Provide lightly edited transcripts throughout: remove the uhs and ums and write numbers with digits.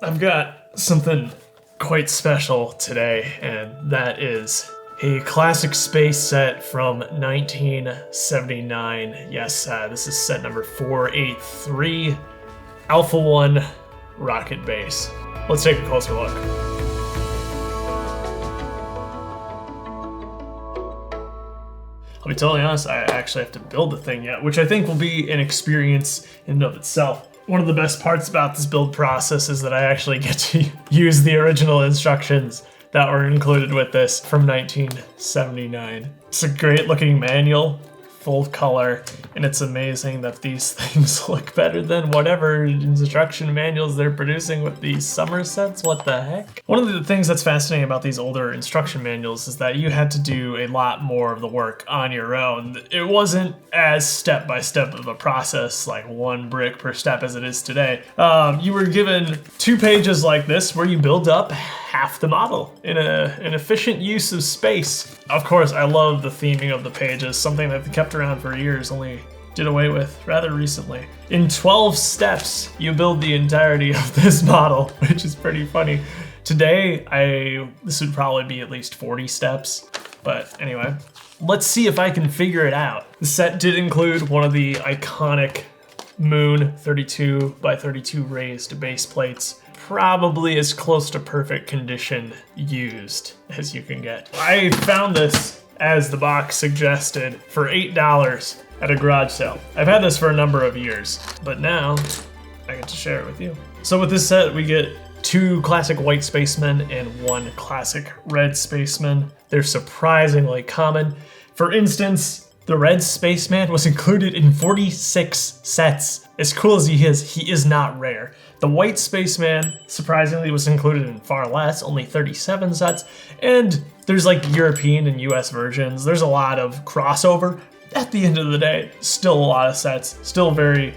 I've got something quite special today, and that is a classic space set from 1979. Yes, this is set number 483, Alpha-1 rocket base. Let's take a closer look. I'll be totally honest, I actually have to build the thing yet, which I think will be an experience in and of itself. One of the best parts about this build process is that I actually get to use the original instructions that were included with this from 1979. It's a great looking manual, full color, and it's amazing that these things look better than whatever instruction manuals they're producing with these summer sets. What the heck? One of the things that's fascinating about these older instruction manuals is that you had to do a lot more of the work on your own. It wasn't as step-by-step of a process, like one brick per step as it is today. You were given 2 pages like this where you build up half the model in an efficient use of space. Of course, I love the theming of the pages, something that they kept around for years, only did away with rather recently. In 12 steps, you build the entirety of this model, which is pretty funny. Today, this would probably be at least 40 steps, but anyway, let's see if I can figure it out. The set did include one of the iconic Moon 32 by 32 raised base plates. Probably as close to perfect condition used as you can get. I found this, as the box suggested, for $8 at a garage sale. I've had this for a number of years, but now I get to share it with you. So with this set, we get 2 classic white spacemen and 1 classic red spaceman. They're surprisingly common. For instance, the red spaceman was included in 46 sets. As cool as he is not rare. The white spaceman, surprisingly, was included in far less, only 37 sets. And there's like European and US versions. There's a lot of crossover. At the end of the day, still a lot of sets, still very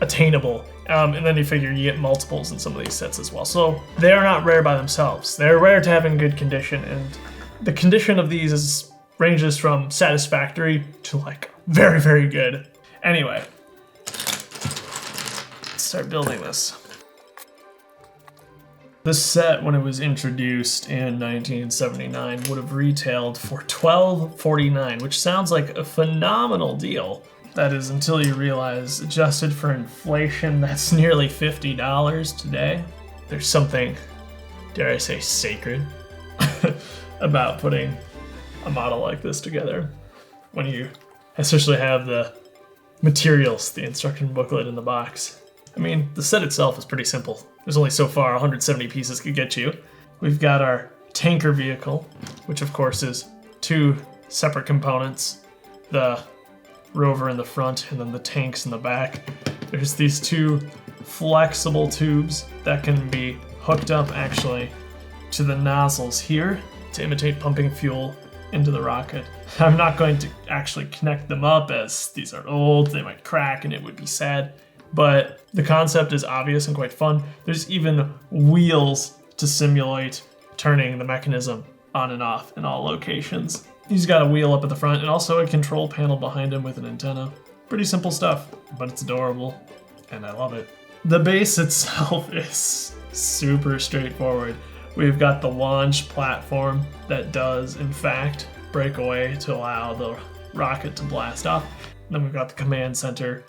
attainable. And then you figure you get multiples in some of these sets as well. So they are not rare by themselves. They're rare to have in good condition. And the condition of these ranges from satisfactory to like very, very good. Anyway, let's start building this. This set, when it was introduced in 1979, would have retailed for $12.49, which sounds like a phenomenal deal. That is until you realize, adjusted for inflation, that's nearly $50 today. There's something, dare I say, sacred about putting a model like this together when you essentially have the materials, the instruction booklet in the box. I mean, the set itself is pretty simple. There's only so far 170 pieces could get you. We've got our tanker vehicle, which of course is 2 separate components. The rover in the front and then the tanks in the back. There's these 2 flexible tubes that can be hooked up actually to the nozzles here to imitate pumping fuel into the rocket. I'm not going to actually connect them up as these are old, they might crack and it would be sad. But the concept is obvious and quite fun. There's even wheels to simulate turning the mechanism on and off in all locations. He's got a wheel up at the front and also a control panel behind him with an antenna. Pretty simple stuff, but it's adorable and I love it. The base itself is super straightforward. We've got the launch platform that does, in fact, break away to allow the rocket to blast off. Then we've got the command center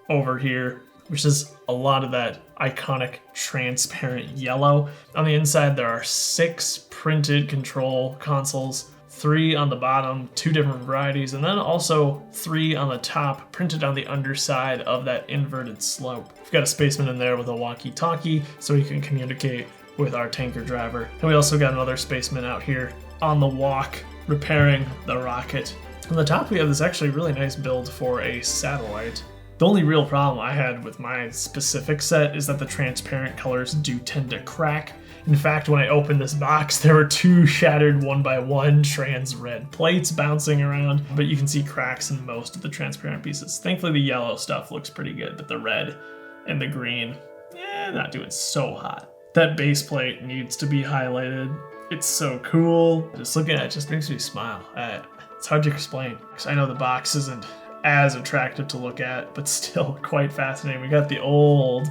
over here, which is a lot of that iconic transparent yellow. On the inside, there are 6 printed control consoles, 3 on the bottom, 2 different varieties, and then also 3 on the top, printed on the underside of that inverted slope. We've got a spaceman in there with a walkie-talkie, so he can communicate with our tanker driver. And we also got another spaceman out here on the walk, repairing the rocket. On the top, we have this actually really nice build for a satellite. The only real problem I had with my specific set is that the transparent colors do tend to crack. In fact, when I opened this box, there were 2 shattered 1x1 trans red plates bouncing around, but you can see cracks in most of the transparent pieces. Thankfully, the yellow stuff looks pretty good, but the red and the green, not doing so hot. That base plate needs to be highlighted. It's so cool. Just looking at it just makes me smile. It's hard to explain, because I know the box isn't as attractive to look at, but still quite fascinating. We got the old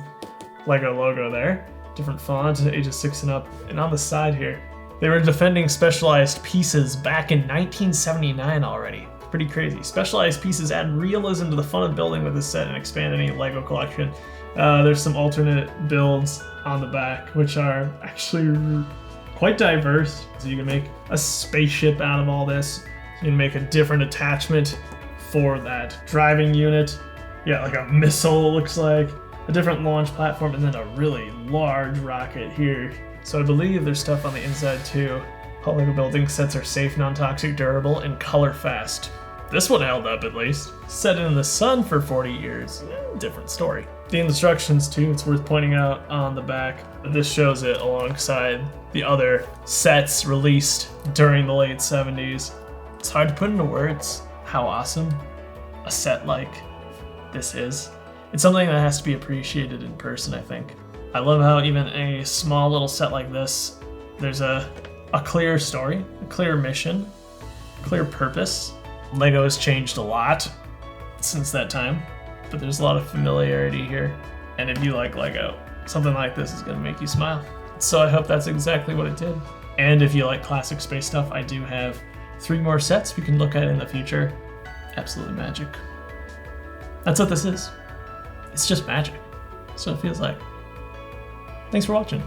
Lego logo there. different font, ages 6 and up. And on the side here, they were defending Specialized Pieces back in 1979 already. Pretty crazy. Specialized Pieces add realism to the fun of building with this set and expand any LEGO collection. There's some alternate builds on the back, which are actually quite diverse. So you can make a spaceship out of all this. You can make a different attachment for that driving unit. Yeah, like a missile, looks like. A different launch platform, and then a really large rocket here. So I believe there's stuff on the inside too. All LEGO building sets are safe, non-toxic, durable, and color fast. This one held up at least. Set in the sun for 40 years. Different story. The instructions too, it's worth pointing out on the back. This shows it alongside the other sets released during the late 70s. It's hard to put into words how awesome a set like this is. It's something that has to be appreciated in person, I think. I love how even a small little set like this, there's a clear story, a clear mission, clear purpose. LEGO has changed a lot since that time, but there's a lot of familiarity here. And if you like LEGO, something like this is going to make you smile. So I hope that's exactly what it did. And if you like classic space stuff, I do have 3 more sets we can look at in the future. Absolutely magic. That's what this is. It's just magic. That's what it feels like. Thanks for watching.